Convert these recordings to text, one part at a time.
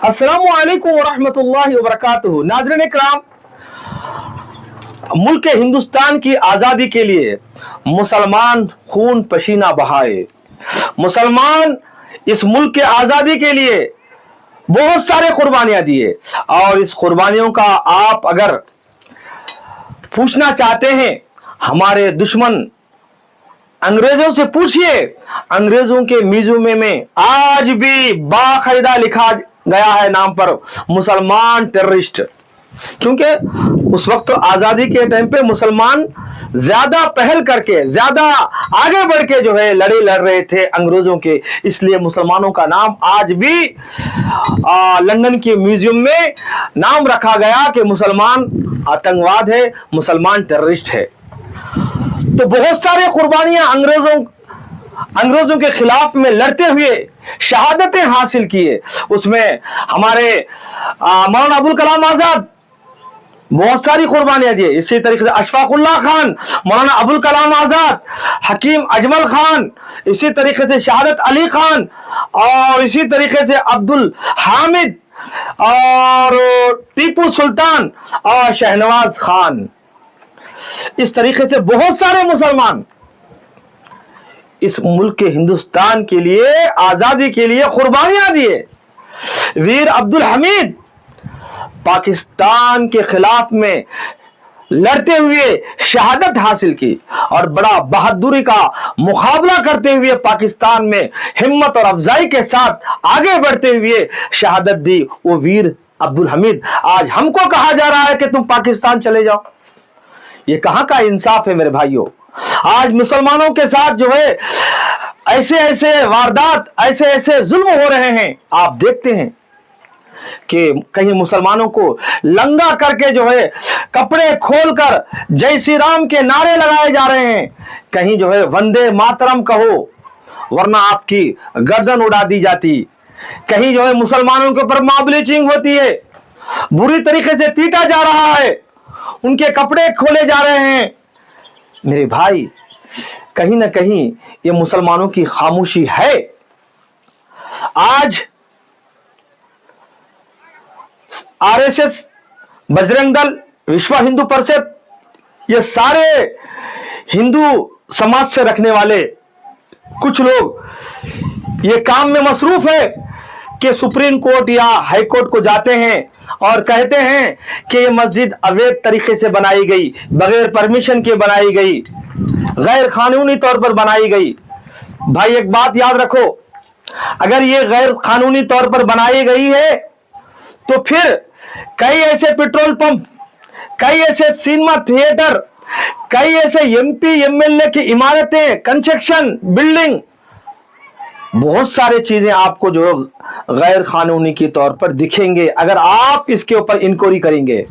अस्सलामु अलैकुम वरहमतुल्लाहि वबरकातुहू। नाज़रीन इकराम, मुल्क हिंदुस्तान की आज़ादी के लिए मुसलमान खून पसीना बहाए। मुसलमान इस मुल्क के आज़ादी के लिए बहुत सारे कुर्बानियां दिए, और इस कुर्बानियों का आप अगर पूछना चाहते हैं हमारे दुश्मन अंग्रेजों से पूछिए। अंग्रेजों के म्यूजियम में आज भी बाकायदा लिखा गया है नाम पर मुसलमान टेररिस्ट, क्योंकि उस वक्त तो आजादी के टाइम पे मुसलमान ज्यादा पहल करके, ज्यादा आगे बढ़ के जो है लड़ रहे थे अंग्रेजों के, इसलिए मुसलमानों का नाम आज भी लंदन के म्यूजियम में नाम रखा गया कि मुसलमान आतंकवाद है, मुसलमान टेररिस्ट है। तो बहुत सारे कुर्बानियां अंग्रेजों के खिलाफ में लड़ते हुए शहादतें हासिल किए। उसमें हमारे मौलाना अबुल कलाम आजाद बहुत सारी कुर्बानियां दिए। इसी तरीके से अशफाक उल्लाह खान, मौलाना अबुल कलाम आजाद, हकीम अजमल खान, इसी तरीके से शहादत अली खान, और इसी तरीके से अब्दुल हामिद और टीपू सुल्तान और शहनवाज खान। इस तरीके से बहुत सारे मुसलमान इस मुल्क के हिंदुस्तान के लिए, आजादी के लिए कुर्बानियां दिए। वीर अब्दुल हमीद पाकिस्तान के खिलाफ में लड़ते हुए शहादत हासिल की और बड़ा बहादुरी का मुकाबला करते हुए पाकिस्तान में हिम्मत और अफजाई के साथ आगे बढ़ते हुए शहादत दी। वो वीर अब्दुल हमीद, आज हमको कहा जा रहा है कि तुम पाकिस्तान चले जाओ। ये कहां का इंसाफ है मेरे भाइयों। आज मुसलमानों के साथ जो है ऐसे ऐसे वारदात, ऐसे ऐसे जुल्म हो रहे हैं। आप देखते हैं कि कहीं मुसलमानों को लंगा करके जो है कपड़े खोलकर जय श्री राम के नारे लगाए जा रहे हैं। कहीं जो है वंदे मातरम कहो वरना आपकी गर्दन उड़ा दी जाती। कहीं जो है मुसलमानों के ऊपर मॉब लिंचिंग होती है, बुरी तरीके से पीटा जा रहा है, उनके कपड़े खोले जा रहे हैं। मेरे भाई, कहीं ना कहीं ये मुसलमानों की खामोशी है। आज आरएसएस, बजरंग दल, विश्व हिंदू परिषद, ये सारे हिंदू समाज से रखने वाले कुछ लोग ये काम में मसरूफ है कि सुप्रीम कोर्ट या हाई कोर्ट को जाते हैं और कहते हैं कि ये मस्जिद अवैध तरीके से बनाई गई, बगैर परमिशन के बनाई गई, गैर कानूनी तौर पर बनाई गई। भाई एक बात याद रखो, अगर ये गैर कानूनी तौर पर बनाई गई है तो फिर कई ऐसे पेट्रोल पंप, कई ऐसे सिनेमा थिएटर, कई ऐसे एमपी एमएलए की इमारतें, कंस्ट्रक्शन, बिल्डिंग, बहुत सारे चीजें आपको जो गैर कानूनी के तौर पर दिखेंगे अगर आप इसके ऊपर इंक्वायरी करेंगे,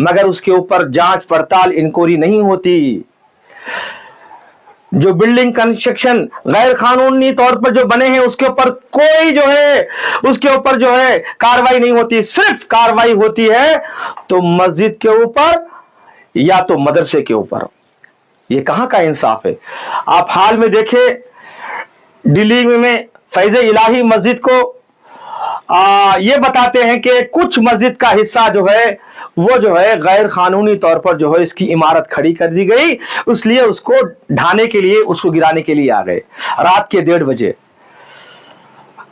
मगर उसके ऊपर जांच पड़ताल इंक्वायरी नहीं होती। जो बिल्डिंग कंस्ट्रक्शन गैर कानूनी तौर पर जो बने हैं उसके ऊपर कोई जो है उसके ऊपर जो है कार्रवाई नहीं होती। सिर्फ कार्रवाई होती है तो मस्जिद के ऊपर या तो मदरसे के ऊपर। ये कहां का इंसाफ है। आप हाल में देखें दिल्ली में फैज इलाही मस्जिद को ये बताते हैं कि कुछ मस्जिद का हिस्सा जो है वो जो है गैर कानूनी तौर पर जो है इसकी इमारत खड़ी कर दी गई, इसलिए उसको ढाने के लिए, उसको गिराने के लिए आ गए रात के 1:30 बजे।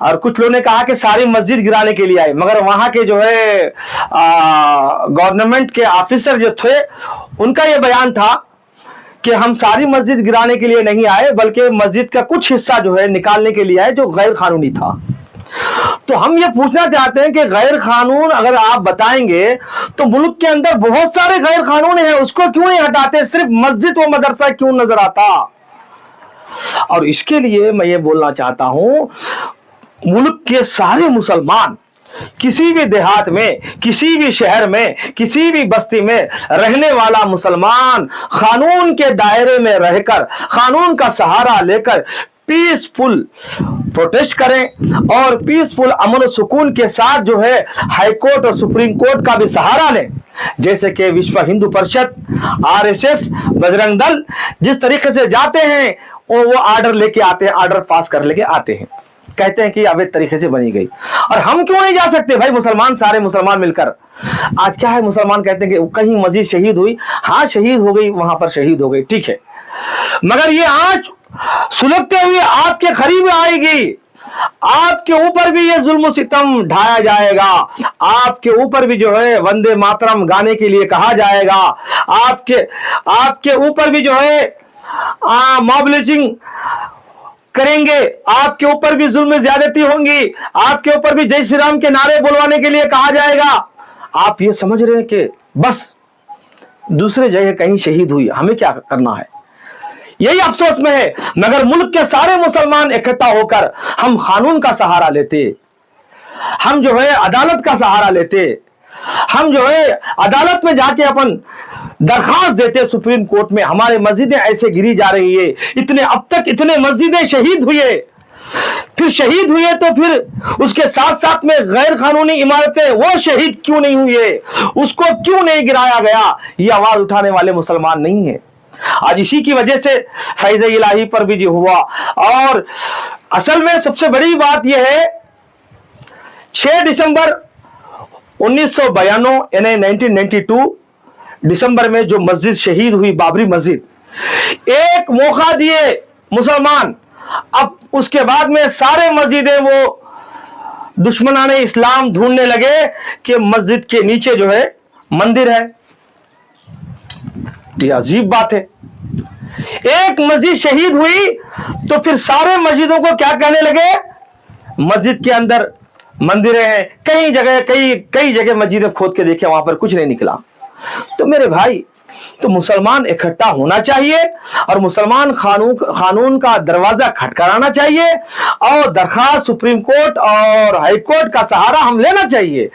और कुछ लोगों ने कहा कि सारी मस्जिद गिराने के लिए आए, मगर वहां के जो है गवर्नमेंट के ऑफिसर जो थे उनका यह बयान था कि हम सारी मस्जिद गिराने के लिए नहीं आए, बल्कि मस्जिद का कुछ हिस्सा जो है निकालने के लिए आए जो गैर कानूनी था। तो हम ये पूछना चाहते हैं कि गैर कानून अगर आप बताएंगे तो मुल्क के अंदर बहुत सारे गैर कानून हैं, उसको क्यों नहीं हटाते, सिर्फ मस्जिद व मदरसा क्यों नजर आता। और इसके लिए मैं ये बोलना चाहता हूं, मुल्क के सारे मुसलमान किसी भी देहात में, किसी भी शहर में, किसी भी बस्ती में रहने वाला मुसलमान कानून के दायरे में रहकर, कानून का सहारा लेकर पीसफुल प्रोटेस्ट करें और पीसफुल अमन और सुकून के साथ जो है हाई कोर्ट और सुप्रीम कोर्ट का भी सहारा लें। जैसे कि विश्व हिंदू परिषद, आरएसएस, बजरंग दल जिस तरीके से जाते हैं वो ऑर्डर लेके आते हैं, ऑर्डर पास कर लेके आते हैं। कहते हैं कि अवैध तरीके से बनी गई। और हम क्यों नहीं जा सकते भाई, मुसलमान, सारे मुसलमान मिलकर। आज क्या है, मुसलमान कहते हैं कि कहीं मस्जिद शहीद हुई, हाँ शहीद हो गई, वहां पर शहीद हो गई, ठीक है, मगर ये आंच सुलगते हुए आपके करीब आएगी, आपके ऊपर भी ये जुल्म सितम ढाया जाएगा, आपके ऊपर भी जो है वंदे मातरम गाने के लिए कहा जाएगा, आपके ऊपर भी जो है मॉब लिंचिंग करेंगे, आपके ऊपर भी जुल्म ज्यादती होंगी, आपके ऊपर भी जय श्री राम के नारे बुलवाने के लिए कहा जाएगा। आप ये समझ रहे हैं कि बस दूसरे जगह कहीं शहीद हुई, हमें क्या करना है, यही अफसोस में है। मगर मुल्क के सारे मुसलमान इकट्ठा होकर हम कानून का सहारा लेते, हम जो है अदालत का सहारा लेते, हम जो है अदालत में जाके अपन दरखास्त देते सुप्रीम कोर्ट में, हमारे मस्जिदें ऐसे गिरी जा रही है, इतने अब तक इतने मस्जिदें शहीद हुए, फिर शहीद हुए तो फिर उसके साथ साथ में गैर कानूनी इमारतें वो शहीद क्यों नहीं हुए, उसको क्यों नहीं गिराया गया, ये आवाज उठाने वाले मुसलमान नहीं है। आज इसी की वजह से फैज़ इलाही पर भी जो हुआ। और असल में सबसे बड़ी बात यह है, 6 दिसंबर 1992 यानी 1992 दिसंबर में जो मस्जिद शहीद हुई, बाबरी मस्जिद, एक मौका दिए मुसलमान, अब उसके बाद में सारे मस्जिदें वो दुश्मनाने इस्लाम ढूंढने लगे कि मस्जिद के नीचे जो है मंदिर है। ये अजीब बात है, एक मस्जिद शहीद हुई तो फिर सारे मस्जिदों को क्या कहने लगे, मस्जिद के अंदर मंदिरें हैं। कई जगह मस्जिदें खोद के देखे, वहां पर कुछ नहीं निकला। तो मेरे भाई, तो मुसलमान इकट्ठा होना चाहिए और मुसलमान कानून का दरवाजा खटखटाना चाहिए और दरखास्त सुप्रीम कोर्ट और हाई कोर्ट का सहारा हम लेना चाहिए।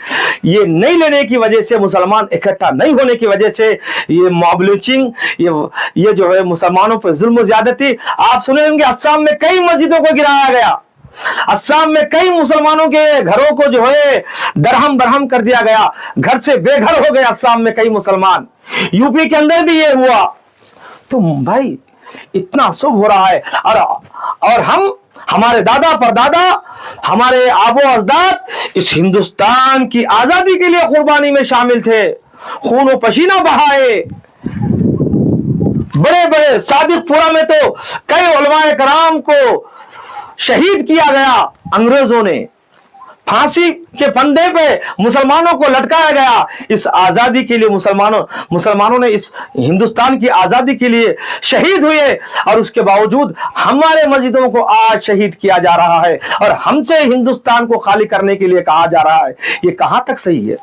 ये नहीं लेने की वजह से, मुसलमान इकट्ठा नहीं होने की वजह से ये मॉब लिंचिंग, ये जो है मुसलमानों पर जुल्म ज्यादती, आप सुने होंगे असम में कई मस्जिदों को गिराया गया, असम में कई मुसलमानों के घरों को जो है दरहम बरहम कर दिया गया, घर से बेघर हो गए असम में कई मुसलमान, यूपी के अंदर भी ये हुआ। तो भाई इतना शुभ हो रहा है, और हमारे दादा परदादा, हमारे आबो अजदाद इस हिंदुस्तान की आजादी के लिए कुर्बानी में शामिल थे, खून पसीना बहाए। बड़े बड़े सादिकपुरा में तो कई उलमाए कराम को शहीद किया गया, अंग्रेजों ने फांसी के फंदे पे मुसलमानों को लटकाया गया। इस आजादी के लिए मुसलमानों ने इस हिंदुस्तान की आजादी के लिए शहीद हुए, और उसके बावजूद हमारे मस्जिदों को आज शहीद किया जा रहा है और हमसे हिंदुस्तान को खाली करने के लिए कहा जा रहा है। ये कहां तक सही है?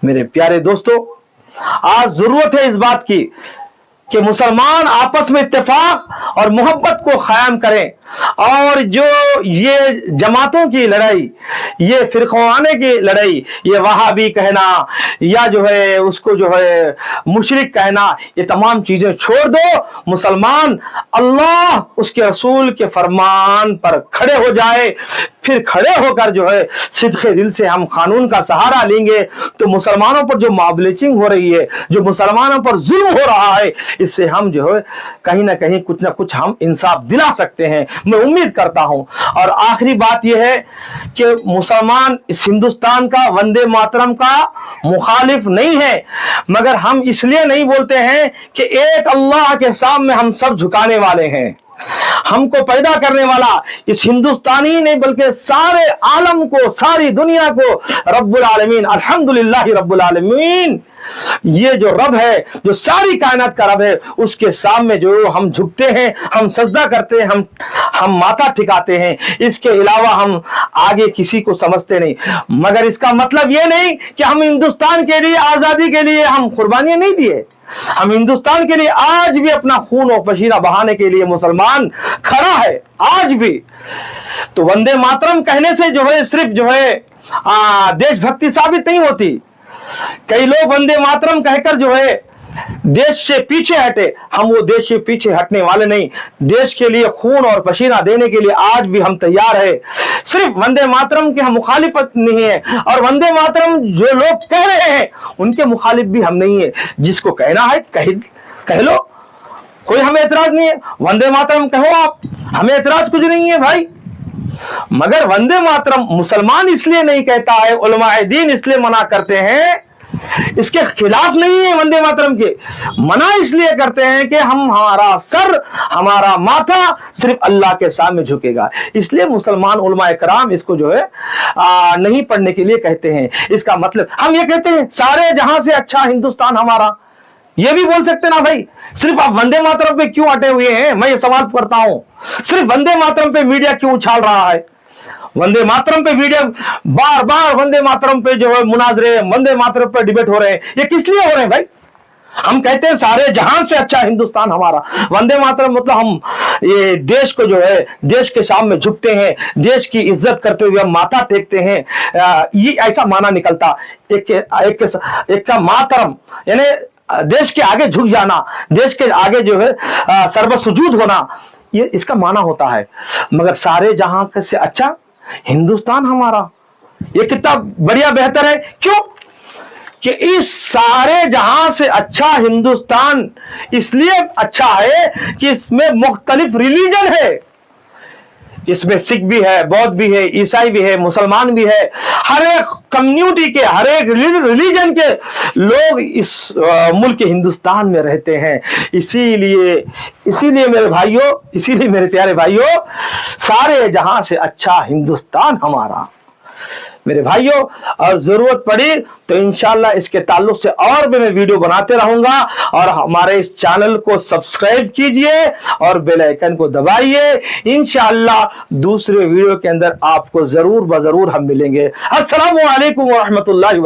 मेरे प्यारे दोस्तों, आज जरूरत है इस बात की कि मुसलमान आपस में इत्तेफाक और मोहब्बत को कायम करें, और जो ये जमातों की लड़ाई, ये फिरकाने की लड़ाई, ये वहाबी कहना या जो है उसको जो है मुशरिक कहना, ये तमाम चीजें छोड़ दो। मुसलमान अल्लाह उसके रसूल के फरमान पर खड़े हो जाए, फिर खड़े होकर जो है सिद्क़े दिल से हम कानून का सहारा लेंगे तो मुसलमानों पर जो मॉब लिंचिंग हो रही है, जो मुसलमानों पर जुल्म हो रहा है, इससे हम जो है कहीं ना कहीं कुछ ना कुछ हम इंसाफ दिला सकते हैं, मैं उम्मीद करता हूं। और आखिरी बात यह है कि मुसलमान इस हिंदुस्तान का वंदे मातरम का मुखालिफ नहीं है, मगर हम इसलिए नहीं बोलते हैं कि एक अल्लाह के सामने हम सब झुकाने वाले हैं। हमको पैदा करने वाला इस हिंदुस्तानी नहीं बल्कि सारे आलम को, सारी दुनिया को रब्बुल आलमीन, अल्हम्दुलिल्लाह रब्बुल आलमीन, ये जो रब है, जो सारी कायनात का रब है, उसके सामने जो हम झुकते हैं, हम सजदा करते हैं, हम माथा ठिकाते हैं, इसके अलावा हम आगे किसी को समझते नहीं। मगर इसका मतलब ये नहीं कि हम हिंदुस्तान के लिए, आजादी के लिए हम कुर्बानियां नहीं दिए। हम हिंदुस्तान के लिए आज भी अपना खून और पसीना बहाने के लिए मुसलमान खड़ा है, आज भी। तो वंदे मातरम कहने से जो है सिर्फ जो है देशभक्ति साबित नहीं होती। कई लोग वंदे मातरम कहकर जो है देश से पीछे हटे, हम वो देश से पीछे हटने वाले नहीं। देश के लिए खून और पसीना देने के लिए आज भी हम तैयार है। सिर्फ वंदे मातरम के हम मुखालिफत नहीं है, और वंदे मातरम जो लोग कह रहे हैं उनके मुखालिफ भी हम नहीं है। जिसको कहना है कह लो, कोई हमें एतराज नहीं है। वंदे मातरम कहो आप, हमें एतराज कुछ नहीं है भाई। मगर वंदे मातरम मुसलमान इसलिए नहीं कहता है, उलमाए दीन इसलिए मना करते हैं, इसके खिलाफ नहीं है वंदे मातरम के, मना इसलिए करते हैं कि हमारा सर, हमारा माथा सिर्फ अल्लाह के सामने झुकेगा, इसलिए मुसलमान उलमाए कराम इसको जो है नहीं पढ़ने के लिए कहते हैं। इसका मतलब हम ये कहते हैं सारे जहां से अच्छा हिंदुस्तान हमारा, ये भी बोल सकते ना भाई। सिर्फ आप वंदे मातरम पे क्यों अटे हुए हैं, मैं ये सवाल करता हूं। सिर्फ वंदे मातरम पे मीडिया क्यों उछाल रहा है? वंदे मातरम पे मीडिया बार बार वंदे मातरम पे जो है मुनाजरे, वंदे मातरम पे डिबेट हो रहे हैं, ये किस लिए हो रहे हैं भाई? हम कहते हैं सारे जहां से अच्छा हिंदुस्तान हमारा। वंदे मातरम मतलब हम ये देश को जो है देश के सामने झुकते हैं, देश की इज्जत करते हुए हम माथा टेकते हैं, ये ऐसा माना निकलता। एक का मातरम यानी देश के आगे झुक जाना, देश के आगे जो है सर्वसुजूद होना, ये इसका माना होता है। मगर सारे जहां से अच्छा हिंदुस्तान हमारा, ये कितना बढ़िया बेहतर है। क्यों? कि इस सारे जहां से अच्छा हिंदुस्तान इसलिए अच्छा है कि इसमें मुख्तलिफ रिलीजन है, इसमें सिख भी है, बौद्ध भी है, ईसाई भी है, मुसलमान भी है, हर एक कम्युनिटी के, हर एक रिलीजन के लोग इस मुल्क हिंदुस्तान में रहते हैं। इसीलिए मेरे भाइयों, इसीलिए मेरे प्यारे भाइयों, सारे जहां से अच्छा हिंदुस्तान हमारा। मेरे भाइयों, और जरूरत पड़ी तो इंशाल्लाह इसके ताल्लुक से और भी मैं वीडियो बनाते रहूंगा, और हमारे इस चैनल को सब्सक्राइब कीजिए और बेल आइकन को दबाइए। इंशाल्लाह दूसरे वीडियो के अंदर आपको जरूर हम मिलेंगे। अस्सलामु अलैकुम व रहमतुल्लाहि